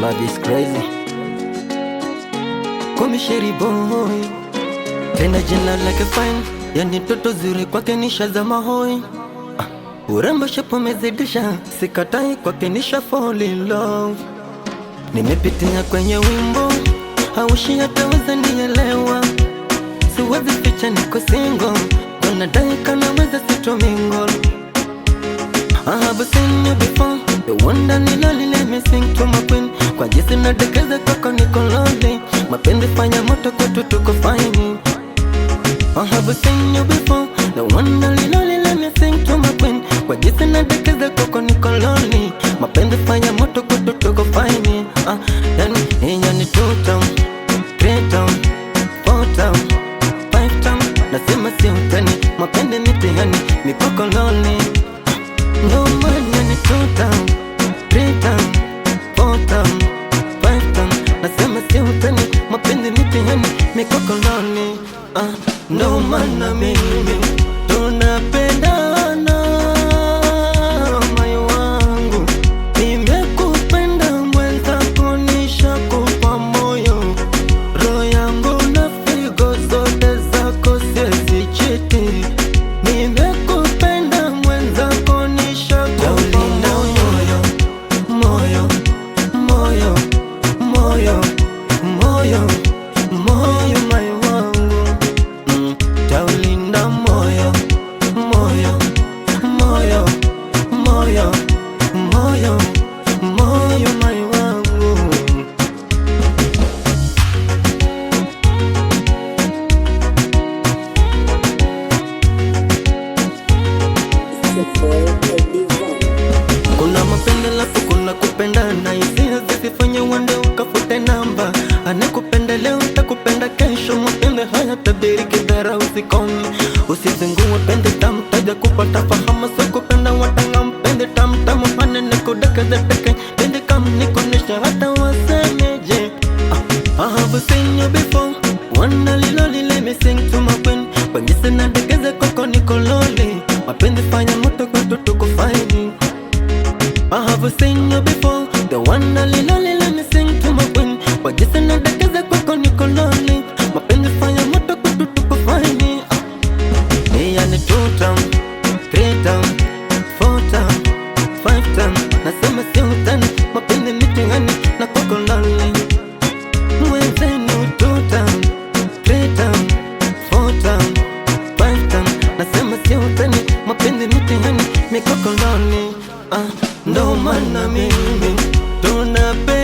Love is crazy. Call me Sherry boy, tena jina lake fine, yani toto zuri kwake nishazama hoi. Urembo shapo umezidisha, sikatai kwake nisha fall in love. Nimepitia kwenye wimbo, haushi hataweza nielewa. Siwezi ficha niko single, wanadai kanaweza sitomingle. I have seen you before, the one that nilali let me sing to my queen. Kwa jinsi nadekeza kwako niko lonely, mapenzi fanya moto kwetu tuko fine. I have seen you before, the one that nilali let me sing to my queen. Kwa jinsi nadekeza kwako niko lonely, mapenzi fanya moto kwetu tuko fine. Yani 2 town, 3 town, 4 town, 5 town. Nasema si utani, mapenzi mitihani, mipoko lonely. No man, yani 2 town, 3 town, 4 town, 5 town. Nasema si utani, mapenzi mitihani, mikoko lonely. No man na mimi tunapendana, moyo wangu. Nimekupenda mwenzako, nishakupa moyo. Roho yangu na figo zote zako siwezi chiti. Nimekupenda mwenzako, nishakupa moyo. Moyo, moyo, moyo, moyo, moyo, moyo wangu. Taulinda moyo, moyo, moyo, moyo, moyo, moyo, moyo wangu. Kuna mapenda lafu kuna kupendana, hisia zisifanye uende ukafute namba. Anakupenda leo utakupenda kesho, mapenzi haya tabiri kidhara usikome. Usizingue pende tamu taja kupata fahama, so kupenda watanga mpende tamu tamu. Hane nikudekeze peke, pende kama nikunesha hata wasemeje. I have seen you before, wanna liloli let me sing to my queen. Kwa jinsi nadekeze kwako niko lonely, mapenzi fanya moto kwetu tuko fine. I have seen you before, the one that liloli let me sing to my queen. Kwa jinsi nadekeze kwako niko lonely, mapenzi fanya moto kwetu tuko fine. Yani 2 town, 3 town, 4 town, 5 town. Nasema si utani, mapenzi mitihani na kwako lonely. Mwenzenu 2 town, 3 town, 4 town, 5 town. Nasema si utani, mapenzi mitihani, mikoko lonely. Ndo maana mimi tunapenda